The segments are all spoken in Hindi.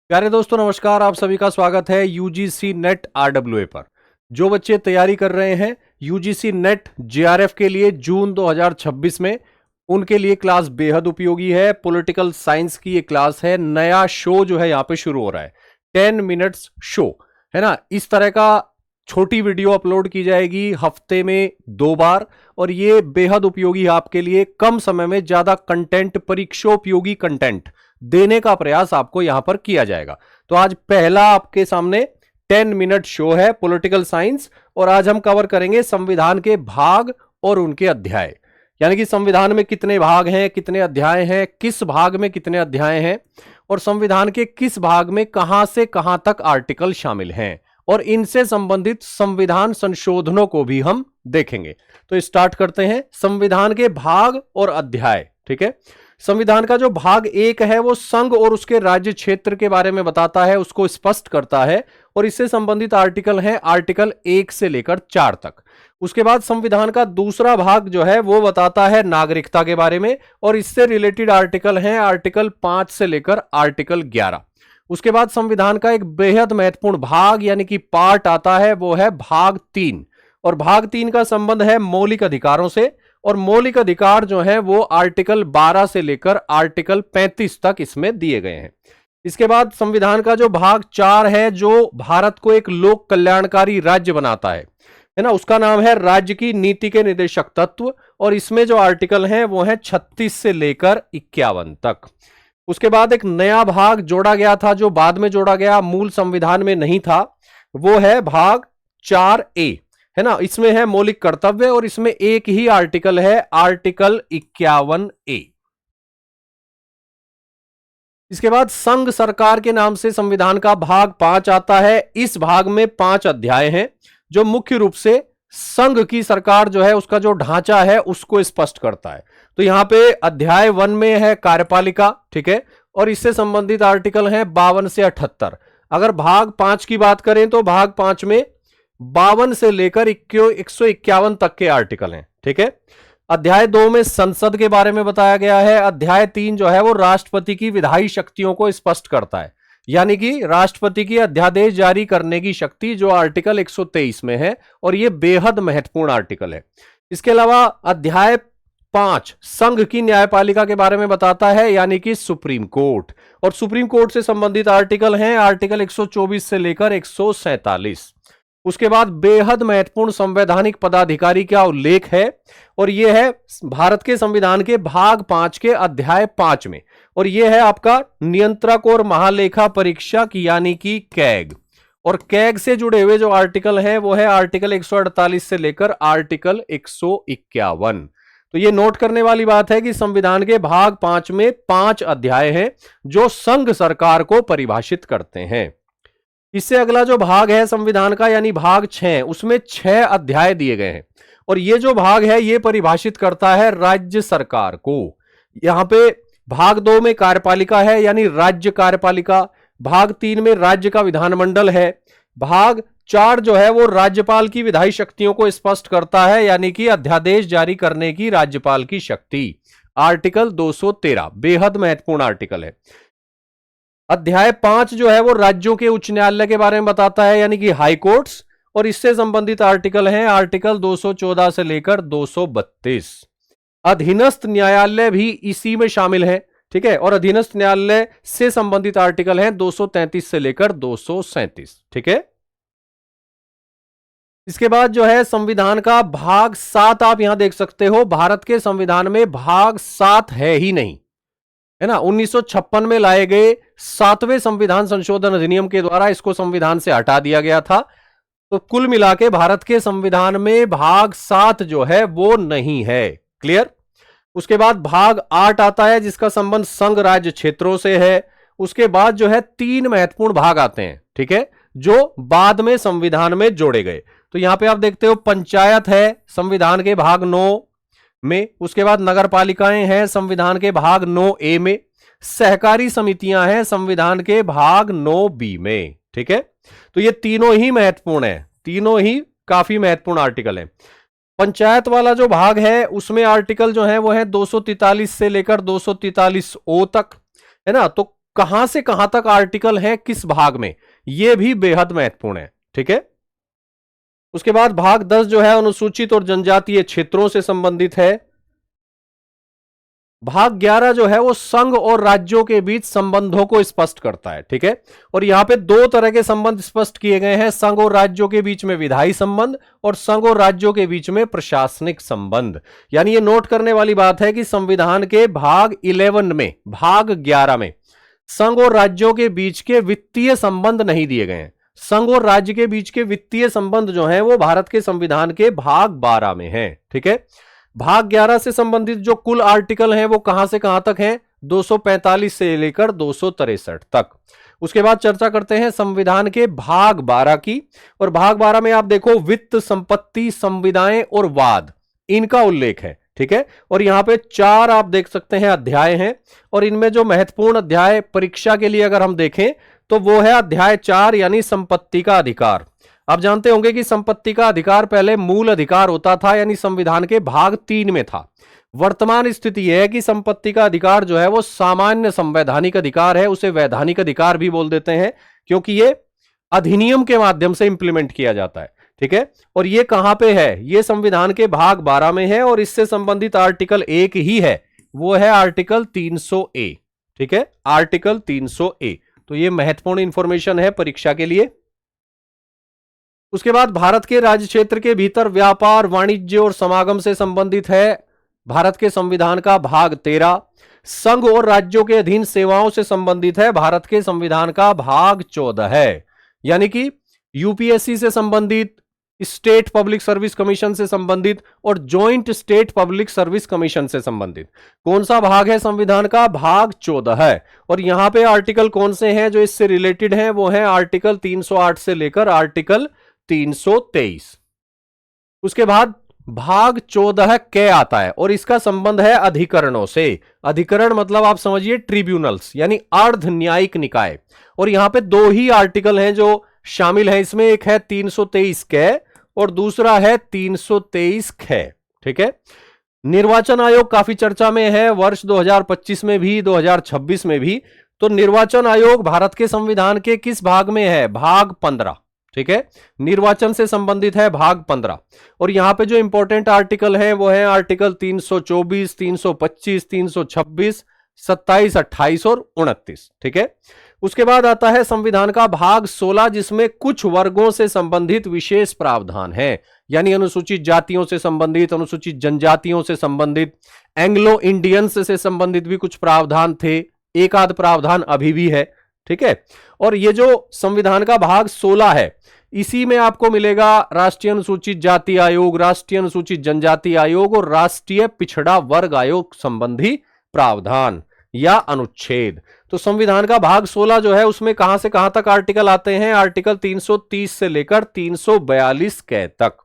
प्यारे दोस्तों नमस्कार। आप सभी का स्वागत है यूजीसी नेट आरडब्ल्यूए पर। जो बच्चे तैयारी कर रहे हैं यूजीसी नेट जेआरएफ के लिए जून 2026 में, उनके लिए क्लास बेहद उपयोगी है। पॉलिटिकल साइंस की ये क्लास है। नया शो जो है यहाँ पे शुरू हो रहा है, 10 मिनट्स शो, है ना। इस तरह का छोटी वीडियो अपलोड की जाएगी हफ्ते में 2 बार, और ये बेहद उपयोगी है आपके लिए। कम समय में ज्यादा कंटेंट, परीक्षोपयोगी कंटेंट देने का प्रयास आपको यहां पर किया जाएगा। तो आज पहला आपके सामने 10 मिनट शो है पॉलिटिकल साइंस, और आज हम कवर करेंगे संविधान के भाग और उनके अध्याय। यानी कि संविधान में कितने भाग हैं, कितने अध्याय हैं, किस भाग में कितने अध्याय हैं, और संविधान के किस भाग में कहां से कहां तक आर्टिकल शामिल हैं, और इनसे संबंधित संविधान संशोधनों को भी हम देखेंगे। तो स्टार्ट करते हैं संविधान के भाग और अध्याय। ठीक है। संविधान का जो भाग 1 है वो संघ और उसके राज्य क्षेत्र के बारे में बताता है, उसको स्पष्ट करता है, और इससे संबंधित आर्टिकल हैं आर्टिकल 1 से लेकर 4 तक। उसके बाद संविधान का दूसरा भाग जो है वो बताता है नागरिकता के बारे में, और इससे रिलेटेड आर्टिकल हैं आर्टिकल 5 से लेकर आर्टिकल 11। उसके बाद संविधान का एक बेहद महत्वपूर्ण भाग यानी कि पार्ट आता है, वो है भाग 3, और भाग 3 का संबंध है मौलिक अधिकारों से, और मौलिक अधिकार जो है वो आर्टिकल 12 से लेकर आर्टिकल 35 तक इसमें दिए गए हैं। इसके बाद संविधान का जो भाग 4 है, जो भारत को एक लोक कल्याणकारी राज्य बनाता है ना, उसका नाम है राज्य की नीति के निर्देशक तत्व, और इसमें जो आर्टिकल हैं वो हैं 36 से लेकर 51 तक। उसके बाद एक नया भाग जोड़ा गया था, जो बाद में जोड़ा गया, मूल संविधान में नहीं था, वो है भाग 4A, है ना। इसमें है मौलिक कर्तव्य, और इसमें एक ही आर्टिकल है, आर्टिकल 51A। इसके बाद संघ सरकार के नाम से संविधान का भाग 5 आता है। इस भाग में 5 अध्याय हैं, जो मुख्य रूप से संघ की सरकार जो है उसका जो ढांचा है उसको स्पष्ट करता है। तो यहां पे अध्याय 1 में है कार्यपालिका, ठीक है, और इससे संबंधित आर्टिकल हैं 52 से 78। अगर भाग 5 की बात करें तो भाग 5 में 52 से लेकर 151 तक के आर्टिकल हैं, ठीक है। अध्याय 2 में संसद के बारे में बताया गया है। अध्याय 3 जो है वो राष्ट्रपति की विधायी शक्तियों को स्पष्ट करता है, यानी कि राष्ट्रपति की अध्यादेश जारी करने की शक्ति, जो आर्टिकल 123 में है, और यह बेहद महत्वपूर्ण आर्टिकल है। इसके अलावा अध्याय 5 संघ की न्यायपालिका के बारे में बताता है, यानी कि सुप्रीम कोर्ट, और सुप्रीम कोर्ट से संबंधित आर्टिकल हैं आर्टिकल 124 से लेकर 147। उसके बाद बेहद महत्वपूर्ण संवैधानिक पदाधिकारी का उल्लेख है, और यह है भारत के संविधान के भाग 5 के अध्याय 5 में, और यह है आपका नियंत्रक और महालेखा परीक्षक यानी कि कैग, और कैग से जुड़े हुए जो आर्टिकल हैं वो है आर्टिकल 148 से लेकर आर्टिकल 151। तो यह नोट करने वाली बात है कि संविधान के भाग 5 में 5 अध्याय हैं जो संघ सरकार को परिभाषित करते हैं। इससे अगला जो भाग है संविधान का यानी भाग 6, उसमें 6 अध्याय दिए गए हैं, और ये जो भाग है ये परिभाषित करता है राज्य सरकार को। यहां पे भाग 2 में कार्यपालिका है यानी राज्य कार्यपालिका, भाग 3 में राज्य का विधानमंडल है, भाग 4 जो है वो राज्यपाल की विधायी शक्तियों को स्पष्ट करता है, यानी कि अध्यादेश जारी करने की राज्यपाल की शक्ति, आर्टिकल 213 बेहद महत्वपूर्ण आर्टिकल है। अध्याय 5 जो है वो राज्यों के उच्च न्यायालय के बारे में बताता है, यानी कि हाई कोर्ट्स, और इससे संबंधित आर्टिकल हैं आर्टिकल 214 से लेकर 232। अधीनस्थ न्यायालय भी इसी में शामिल है, ठीक है, और अधीनस्थ न्यायालय से संबंधित आर्टिकल हैं 233 से लेकर 237, ठीक है। इसके बाद जो है संविधान का भाग 7 आप यहां देख सकते हो। भारत के संविधान में भाग 7 है ही नहीं, है ना। 1956 में लाए गए 7वें संविधान संशोधन अधिनियम के द्वारा इसको संविधान से हटा दिया गया था। तो कुल मिला के भारत के संविधान में भाग 7 जो है वो नहीं है। क्लियर। उसके बाद भाग 8 आता है जिसका संबंध संघ राज्य क्षेत्रों से है। उसके बाद जो है 3 महत्वपूर्ण भाग आते हैं, ठीक है, जो बाद में संविधान में जोड़े गए। तो यहां पे आप देखते हो पंचायत है संविधान के भाग 9 में, उसके बाद नगर पालिकाएं हैं संविधान के भाग 9A में, सहकारी समितियां हैं संविधान के भाग 9B में, ठीक है। तो ये तीनों ही महत्वपूर्ण है, तीनों ही काफी महत्वपूर्ण आर्टिकल है। पंचायत वाला जो भाग है उसमें आर्टिकल जो है वो है 243 से लेकर 243O तक, है ना। तो कहां से कहां तक आर्टिकल हैं किस भाग में, यह भी बेहद महत्वपूर्ण है। ठीक है, उसके बाद भाग 10 जो है अनुसूचित और जनजातीय क्षेत्रों से संबंधित है। भाग 11 जो है वो संघ और राज्यों के बीच संबंधों को स्पष्ट करता है। ठीक है, और यहां पे दो तरह के संबंध स्पष्ट किए गए हैं, संघ और राज्यों के बीच में विधायी संबंध और संघ और राज्यों के बीच में प्रशासनिक संबंध। यानी ये नोट करने वाली बात है कि संविधान के भाग 11 में, भाग 11 में संघ और राज्यों के बीच के वित्तीय संबंध नहीं दिए गए हैं। संघ और राज्य के बीच के वित्तीय संबंध जो हैं वो भारत के संविधान के भाग 12 में हैं। ठीक है, भाग 11 से संबंधित जो कुल आर्टिकल हैं वो कहां से कहां तक हैं, 245 से लेकर 263 तक। उसके बाद चर्चा करते हैं संविधान के भाग 12 की, और भाग 12 में आप देखो वित्त, संपत्ति, संविदाएं और वाद, इनका उल्लेख है। ठीक है, और यहां पे 4 आप देख सकते हैं अध्याय हैं, और इनमें जो महत्वपूर्ण अध्याय परीक्षा के लिए अगर हम देखें तो वो है अध्याय 4 यानी संपत्ति का अधिकार। आप जानते होंगे कि संपत्ति का अधिकार पहले मूल अधिकार होता था, यानी संविधान के भाग 3 में था। वर्तमान स्थिति यह है कि संपत्ति का अधिकार जो है वो सामान्य संवैधानिक अधिकार है, उसे वैधानिक अधिकार भी बोल देते हैं, क्योंकि ये अधिनियम के माध्यम से इंप्लीमेंट किया जाता है। ठीक है, और ये कहां पे है, ये संविधान के भाग 12 में है, और इससे संबंधित आर्टिकल एक ही है, वो है आर्टिकल 300A। ठीक है, आर्टिकल 300A। तो ये महत्वपूर्ण इंफॉर्मेशन है परीक्षा के लिए। उसके बाद भारत के राज्य क्षेत्र के भीतर व्यापार, वाणिज्य और समागम से संबंधित है भारत के संविधान का भाग 13। संघ और राज्यों के अधीन सेवाओं से संबंधित है भारत के संविधान का भाग 14 है, यानी कि यूपीएससी से संबंधित, स्टेट पब्लिक सर्विस कमीशन से संबंधित और joint state public service commission से संबंधित कौन सा भाग है संविधान का, भाग 14 है। और यहां पे आर्टिकल कौन से हैं जो इससे रिलेटेड हैं, वो है आर्टिकल 308 से लेकर आर्टिकल 323। उसके बाद भाग 14 के आता है, और इसका संबंध है अधिकरणों से। अधिकरण मतलब आप समझिए ट्रिब्यूनल्स, यानी अर्ध न्यायिक निकाय। और यहां पे 2 ही आर्टिकल हैं जो शामिल हैं इसमें, एक है 323 के और दूसरा है 323 ख। ठीक है, निर्वाचन आयोग काफी चर्चा में है, वर्ष 2025 में भी, 2026 में भी। तो निर्वाचन आयोग भारत के संविधान के किस भाग में है, भाग 15। ठीक है, निर्वाचन से संबंधित है भाग 15। और यहां पे जो इंपॉर्टेंट आर्टिकल है वो है आर्टिकल 324, 325, 326, 27, 28 और 29। ठीक है, उसके बाद आता है संविधान का भाग 16, जिसमें कुछ वर्गों से संबंधित विशेष प्रावधान है, यानी अनुसूचित जातियों से संबंधित, अनुसूचित जनजातियों से संबंधित, एंग्लो इंडियंस से संबंधित भी कुछ प्रावधान थे, एक आध प्रावधान अभी भी है। ठीक है, और ये जो संविधान का भाग 16 है, इसी में आपको मिलेगा राष्ट्रीय अनुसूचित जाति आयोग, राष्ट्रीय अनुसूचित जनजाति आयोग और राष्ट्रीय पिछड़ा वर्ग आयोग संबंधी प्रावधान या अनुच्छेद। तो संविधान का भाग 16 जो है उसमें कहां से कहां तक आर्टिकल आते हैं, आर्टिकल 330 से लेकर 342 के तक।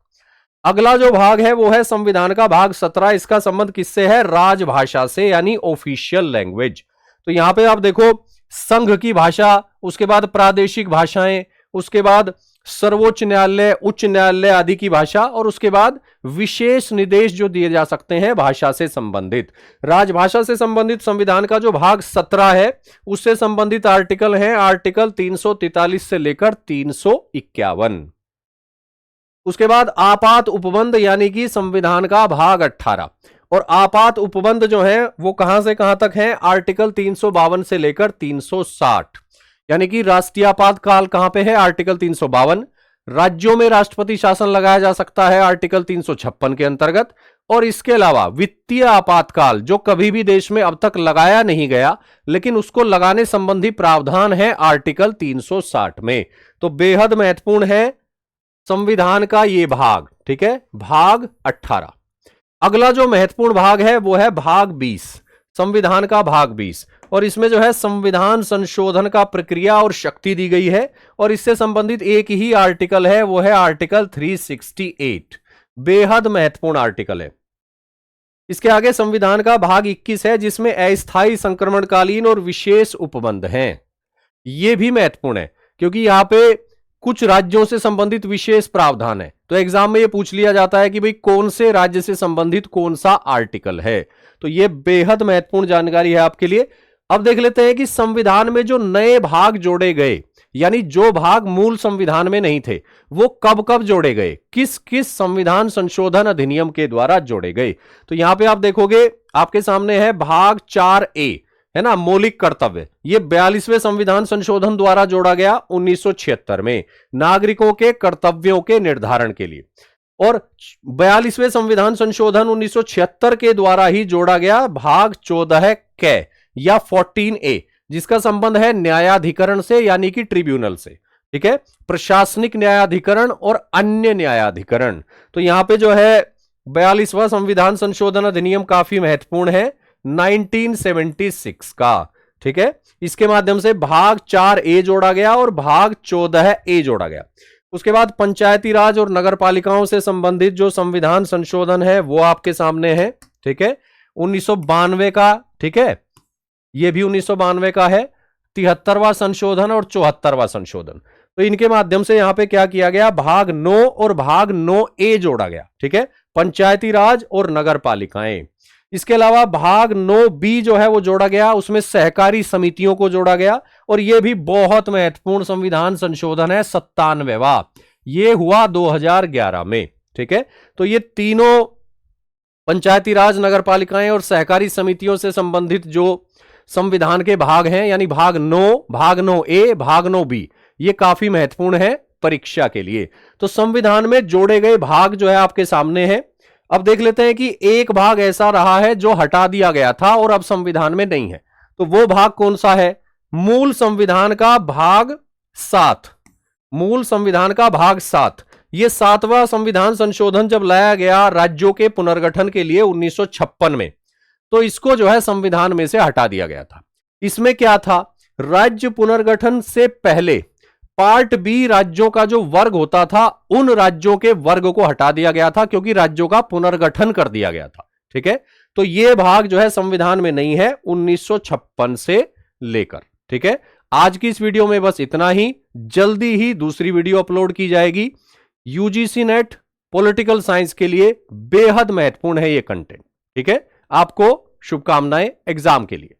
अगला जो भाग है वो है संविधान का भाग 17। इसका संबंध किससे है, राजभाषा से, यानी ऑफिशियल लैंग्वेज। तो यहां पे आप देखो संघ की भाषा, उसके बाद प्रादेशिक भाषाएं, उसके बाद सर्वोच्च न्यायालय, उच्च न्यायालय आदि की भाषा, और उसके बाद विशेष निर्देश जो दिए जा सकते हैं भाषा से संबंधित। राजभाषा से संबंधित संविधान का जो भाग 17 है उससे संबंधित आर्टिकल हैं आर्टिकल 343 से लेकर 351। उसके बाद आपात उपबंध यानी कि संविधान का भाग 18, और आपात उपबंध जो है वो कहां से कहां तक है, आर्टिकल 352 से लेकर 360, यानी कि राष्ट्रीय आपातकाल कहां पे है, आर्टिकल 352। राज्यों में राष्ट्रपति शासन लगाया जा सकता है आर्टिकल 356 के अंतर्गत। और इसके अलावा वित्तीय आपातकाल जो कभी भी देश में अब तक लगाया नहीं गया, लेकिन उसको लगाने संबंधी प्रावधान है आर्टिकल 360 में। तो बेहद महत्वपूर्ण है संविधान का ये भाग। ठीक है, भाग 18। अगला जो महत्वपूर्ण भाग है वो है भाग 20, संविधान का भाग 20, और इसमें जो है संविधान संशोधन का प्रक्रिया और शक्ति दी गई है, और इससे संबंधित एक ही आर्टिकल है, वो है आर्टिकल 368। बेहद महत्वपूर्ण आर्टिकल है। इसके आगे संविधान का भाग 21 है, जिसमें अस्थायी संक्रमणकालीन और विशेष उपबंध हैं। यह भी महत्वपूर्ण है क्योंकि यहां पे कुछ राज्यों से संबंधित विशेष प्रावधान है। तो एग्जाम में यह पूछ लिया जाता है कि भाई कौन से राज्य से संबंधित कौन सा आर्टिकल है। तो यह बेहद महत्वपूर्ण जानकारी है आपके लिए। अब देख लेते हैं कि संविधान में जो नए भाग जोड़े गए, यानी जो भाग मूल संविधान में नहीं थे, वो कब कब जोड़े गए, किस किस संविधान संशोधन अधिनियम के द्वारा जोड़े गए। तो यहां पे आप देखोगे आपके सामने है भाग 4A, है ना, मौलिक कर्तव्य। ये 42वें संविधान संशोधन द्वारा जोड़ा गया 1976 में, नागरिकों के कर्तव्यों के निर्धारण के लिए। और 42वें संविधान संशोधन 1976 के द्वारा ही जोड़ा गया भाग 14 कै या 14A, जिसका संबंध है न्यायाधिकरण से, यानी कि ट्रिब्यूनल से। ठीक है, प्रशासनिक न्यायाधिकरण और अन्य न्यायाधिकरण। तो यहां पे जो है 42वां संविधान संशोधन अधिनियम काफी महत्वपूर्ण है, 1976 का। ठीक है, इसके माध्यम से भाग 4A जोड़ा गया और भाग 14A जोड़ा गया। उसके बाद पंचायती राज और नगर पालिकाओं से संबंधित जो संविधान संशोधन है वो आपके सामने है। ठीक है, 1992 का। ठीक है, यह भी 1992 का है, 73वां संशोधन और 74वां संशोधन। तो इनके माध्यम से यहां पे क्या किया गया, भाग 9 और भाग 9A जोड़ा गया। ठीक है, पंचायती राज और नगर पालिकाएं। इसके अलावा भाग 9B जो है वो जोड़ा गया, उसमें सहकारी समितियों को जोड़ा गया। और यह भी बहुत महत्वपूर्ण संविधान संशोधन है, 97वां। यह हुआ 2011 में। ठीक है, तो ये तीनों पंचायती राज, नगर पालिकाएं और सहकारी समितियों से संबंधित जो संविधान के भाग हैं, यानी भाग 9, भाग 9A, भाग 9B, ये काफी महत्वपूर्ण है परीक्षा के लिए। तो संविधान में जोड़े गए भाग जो है आपके सामने है। अब देख लेते हैं कि एक भाग ऐसा रहा है जो हटा दिया गया था और अब संविधान में नहीं है। तो वो भाग कौन सा है, मूल संविधान का भाग 7। मूल संविधान का भाग 7। यह 7वां संविधान संशोधन जब लाया गया राज्यों के पुनर्गठन के लिए 1956 में, तो इसको जो है संविधान में से हटा दिया गया था। इसमें क्या था, राज्य पुनर्गठन से पहले पार्ट बी राज्यों का जो वर्ग होता था, उन राज्यों के वर्ग को हटा दिया गया था, क्योंकि राज्यों का पुनर्गठन कर दिया गया था। ठीक है, तो यह भाग जो है संविधान में नहीं है 1956 से लेकर। ठीक है, आज की इस वीडियो में बस इतना ही। जल्दी ही दूसरी वीडियो अपलोड की जाएगी। यूजीसी नेट पॉलिटिकल साइंस के लिए बेहद महत्वपूर्ण है ये कंटेंट। ठीक है, आपको शुभकामनाएं एग्जाम के लिए।